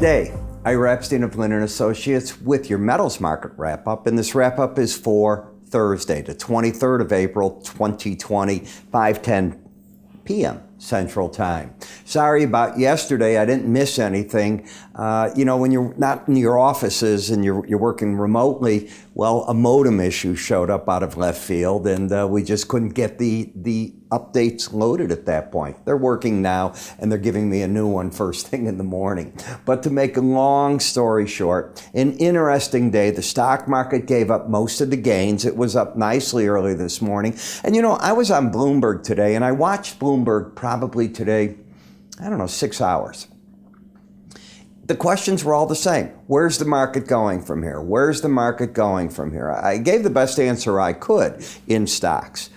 G'day, Ira Epstein of Linn and Associates with your metals market wrap-up, and this wrap-up is for Thursday, the 23rd of April, 2020, 5:10 p.m. Central Time. Sorry about yesterday, I didn't miss anything. When you're not in your offices and you're working remotely, well, a modem issue showed up out of left field, and we just couldn't get the updates loaded at that point. They're working now, and they're giving me a new one first thing in the morning. But to make a long story short, an interesting day. The stock market gave up most of the gains. It was up nicely early this morning. And I was on Bloomberg today, and I watched Bloomberg probably today, 6 hours. The questions were all the same. Where's the market going from here? Where's the market going from here? I gave the best answer I could in stocks.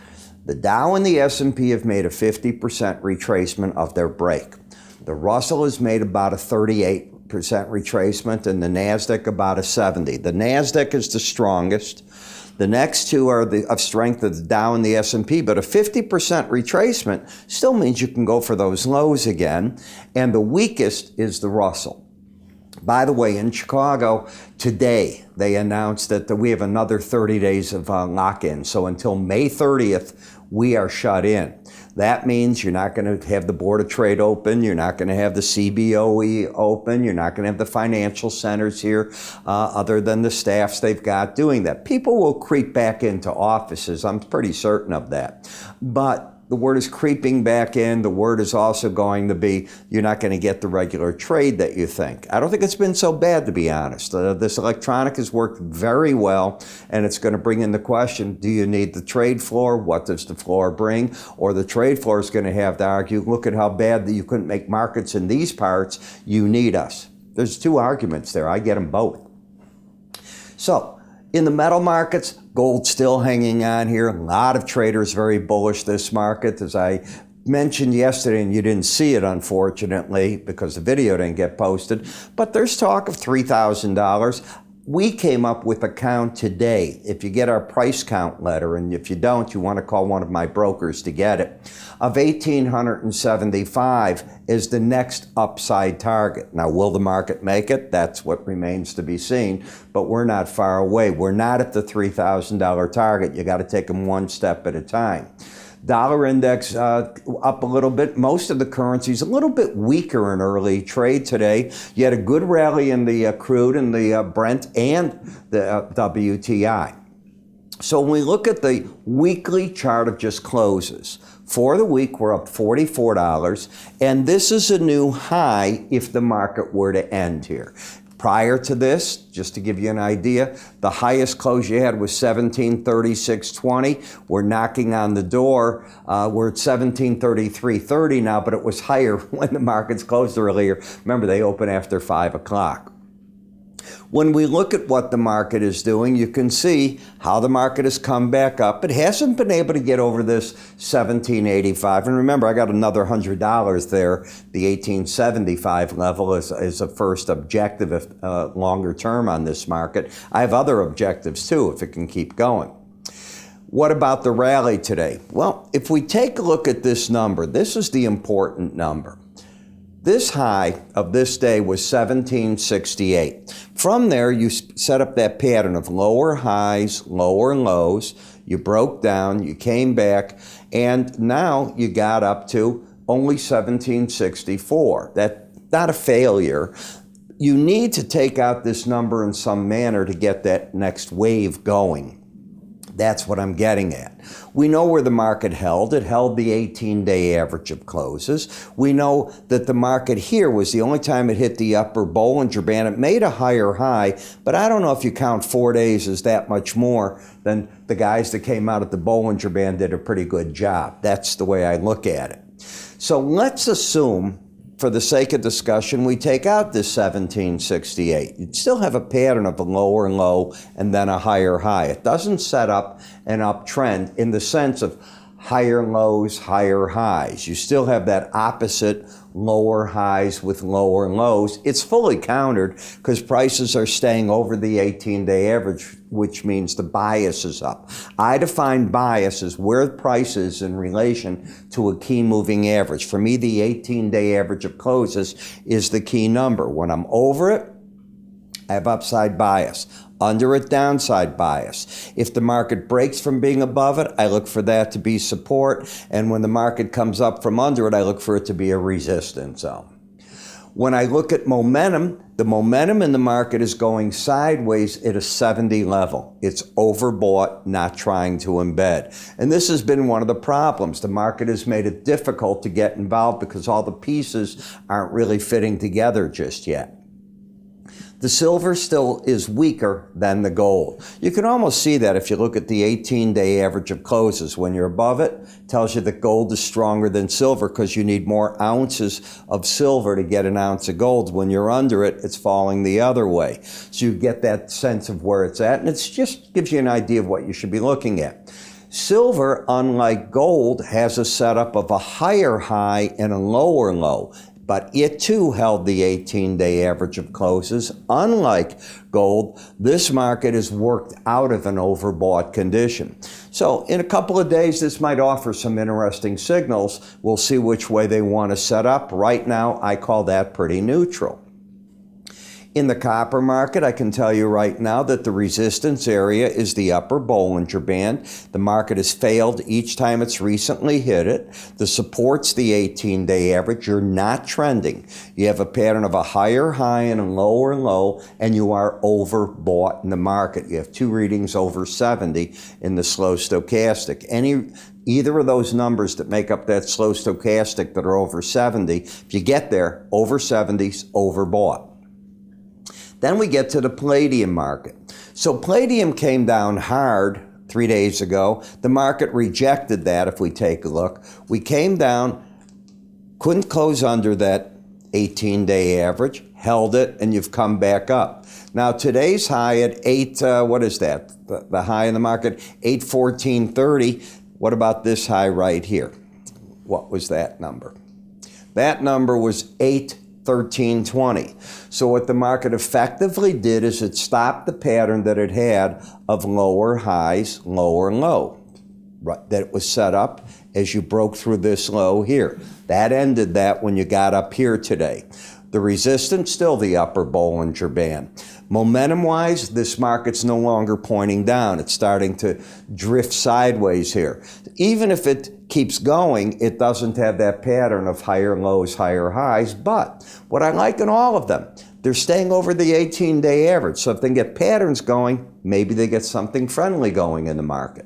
The Dow and the S&P have made a 50% retracement of their break. The Russell has made about a 38% retracement, and the NASDAQ about a 70. The NASDAQ is the strongest. The next two are of strength of the Dow and the S&P, but a 50% retracement still means you can go for those lows again, and the weakest is the Russell. By the way, in Chicago today, they announced that we have another 30 days of lock-in. So until May 30th, we are shut in. That means you're not going to have the Board of Trade open. You're not going to have the CBOE open. You're not going to have the financial centers here other than the staffs they've got doing that. People will creep back into offices. I'm pretty certain of that. But the word is creeping back in. The word is also going to be you're not going to get the regular trade that you think. I don't think it's been so bad, to be honest. This electronic has worked very well, and it's going to bring in the question, do you need the trade floor? What does the floor bring? Or the trade floor is going to have to argue, look at how bad that you couldn't make markets in these parts. You need us. There's two arguments there. I get them both. So, in the metal markets, gold still hanging on here. A lot of traders very bullish this market. As I mentioned yesterday, and you didn't see it, unfortunately, because the video didn't get posted, but there's talk of $3,000. We came up with a count today. If you get our price count letter, and if you don't, you want to call one of my brokers to get it, of 1,875 is the next upside target. Now, will the market make it? That's what remains to be seen, but we're not far away. We're not at the $3,000 target. You got to take them one step at a time. Dollar index up a little bit. Most of the currencies a little bit weaker in early trade today. You had a good rally in the crude and the Brent and the WTI. So when we look at the weekly chart of just closes, for the week we're up $44, and this is a new high if the market were to end here. Prior to this, just to give you an idea, the highest close you had was 1736.20. We're knocking on the door. We're at 1733.30 now, but it was higher when the markets closed earlier. Remember, they open after 5 o'clock. When we look at what the market is doing, you can see how the market has come back up. It hasn't been able to get over this 1785. And remember, I got another $100 there. The 1875 level is a first objective, if longer term on this market. I have other objectives too, if it can keep going. What about the rally today? Well, if we take a look at this number, this is the important number. This high of this day was 1768. From there, you set up that pattern of lower highs, lower lows. You broke down, you came back, and now you got up to only 1764. That's not a failure. You need to take out this number in some manner to get that next wave going. That's what I'm getting at. We know where the market held. It held the 18-day average of closes. We know that the market here was the only time it hit the upper Bollinger Band. It made a higher high, but I don't know if you count 4 days as that much more than the guys that came out at the Bollinger Band did a pretty good job. That's the way I look at it. So let's assume, for the sake of discussion, we take out this 1768. You'd still have a pattern of a lower low and then a higher high. It doesn't set up an uptrend in the sense of higher lows, higher highs. You still have that opposite lower highs with lower lows. It's fully countered because prices are staying over the 18-day average, which means the bias is up. I define bias as where the price is in relation to a key moving average. For me, the 18-day average of closes is the key number. When I'm over it, I have upside bias. Under it, downside bias. If the market breaks from being above it, I look for that to be support. And when the market comes up from under it, I look for it to be a resistance zone. When I look at momentum, the momentum in the market is going sideways at a 70 level. It's overbought, not trying to embed. And this has been one of the problems. The market has made it difficult to get involved because all the pieces aren't really fitting together just yet. The silver still is weaker than the gold. You can almost see that if you look at the 18-day average of closes. When you're above it, it tells you that gold is stronger than silver because you need more ounces of silver to get an ounce of gold. When you're under it, it's falling the other way. So you get that sense of where it's at, and it just gives you an idea of what you should be looking at. Silver, unlike gold, has a setup of a higher high and a lower low. But it too held the 18-day average of closes. Unlike gold, this market is worked out of an overbought condition. So in a couple of days, this might offer some interesting signals. We'll see which way they want to set up. Right now, I call that pretty neutral. In the copper market, I can tell you right now that the resistance area is the upper Bollinger Band. The market has failed each time it's recently hit it. The support's the 18-day average. You're not trending. You have a pattern of a higher high and a lower low, and you are overbought in the market. You have two readings over 70 in the slow stochastic. Either of those numbers that make up that slow stochastic that are over 70, if you get there, over 70's overbought. Then we get to the palladium market. So palladium came down hard 3 days ago. The market rejected that if we take a look. We came down, couldn't close under that 18-day average, held it, and you've come back up. Now today's high at what is that? The high in the market, 814.30. What about this high right here? What was that number? That number was 813.20. So what the market effectively did is it stopped the pattern that it had of lower highs, lower low, right, that was set up as you broke through this low here. That ended that when you got up here today. The resistance, still the upper Bollinger Band. Momentum-wise, this market's no longer pointing down. It's starting to drift sideways here. Even if it keeps going, it doesn't have that pattern of higher lows, higher highs. But what I like in all of them, they're staying over the 18-day average. So if they get patterns going, maybe they get something friendly going in the market.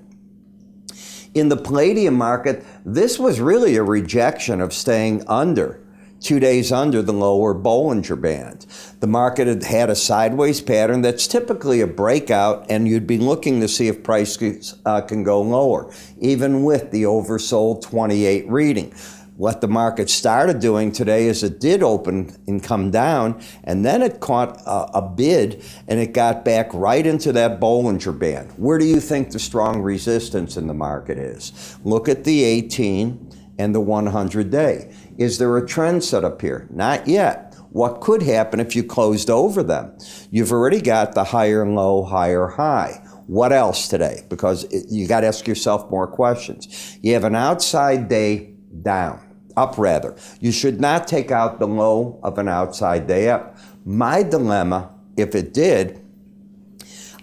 In the palladium market, this was really a rejection of staying under. 2 days under the lower Bollinger Band. The market had a sideways pattern that's typically a breakout, and you'd be looking to see if prices can go lower, even with the oversold 28 reading. What the market started doing today is it did open and come down, and then it caught a bid, and it got back right into that Bollinger Band. Where do you think the strong resistance in the market is? Look at the 18 and the 100-day. Is there a trend set up here? Not yet. What could happen if you closed over them? You've already got the higher low, higher high. What else today? Because you got to ask yourself more questions. You have an outside day down, up rather. You should not take out the low of an outside day up. My dilemma, if it did,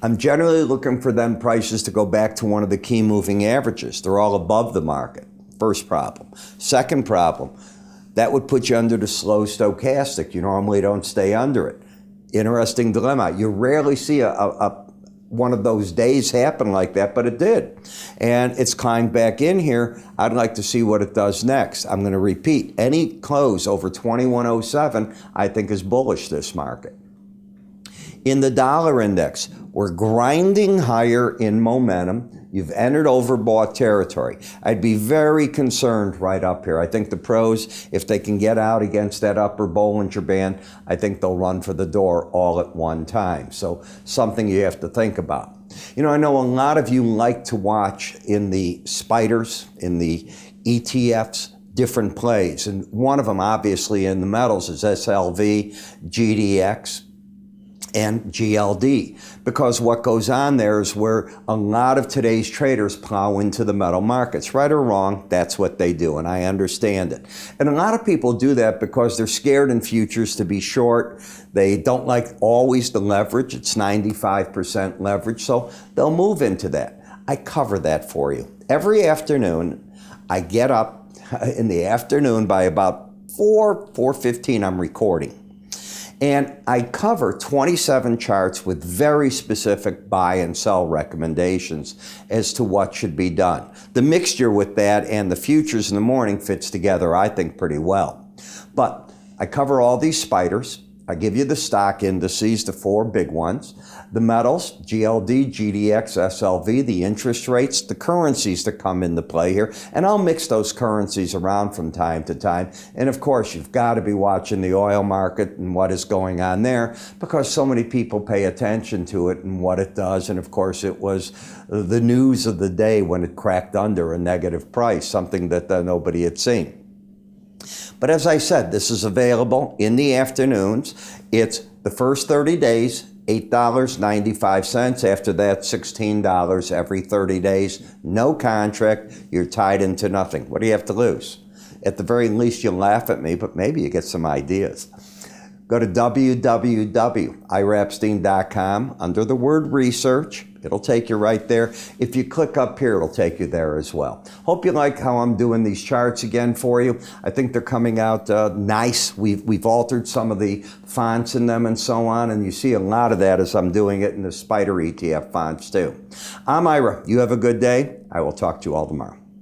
I'm generally looking for them prices to go back to one of the key moving averages. They're all above the market. First problem. Second problem, that would put you under the slow stochastic. You normally don't stay under it. Interesting dilemma. You rarely see one of those days happen like that, but it did. And it's climbed back in here. I'd like to see what it does next. I'm going to repeat. Any close over 2107, I think is bullish this market. In the dollar index, we're grinding higher in momentum. You've entered overbought territory. I'd be very concerned right up here. I think the pros, if they can get out against that upper Bollinger Band, I think they'll run for the door all at one time. So something you have to think about. You know, I know a lot of you like to watch in the spiders, in the ETFs, different plays. And one of them, obviously, in the metals is SLV, GDX, and GLD, because what goes on there is where a lot of today's traders plow into the metal markets. Right or wrong, that's what they do, and I understand it. And a lot of people do that because they're scared in futures to be short. They don't like always the leverage. It's 95% leverage, so they'll move into that. I cover that for you. Every afternoon, I get up in the afternoon by about 4:15, I'm recording. And I cover 27 charts with very specific buy and sell recommendations as to what should be done. The mixture with that and the futures in the morning fits together, I think, pretty well. But I cover all these spiders. I give you the stock indices, the 4 big ones, the metals, GLD, GDX, SLV, the interest rates, the currencies that come into play here, and I'll mix those currencies around from time to time. And of course, you've got to be watching the oil market and what is going on there, because so many people pay attention to it and what it does. And of course, it was the news of the day when it cracked under a negative price, something that nobody had seen. But as I said, this is available in the afternoons. It's the first 30 days, $8.95. After that, $16 every 30 days. No contract. You're tied into nothing. What do you have to lose? At the very least, you'll laugh at me, but maybe you get some ideas. Go to www.iraepstein.com under the word research. It'll take you right there. If you click up here, it'll take you there as well. Hope you like how I'm doing these charts again for you. I think they're coming out nice. We've altered some of the fonts in them and so on, and you see a lot of that as I'm doing it in the Spider ETF fonts too. I'm Ira. You have a good day. I will talk to you all tomorrow.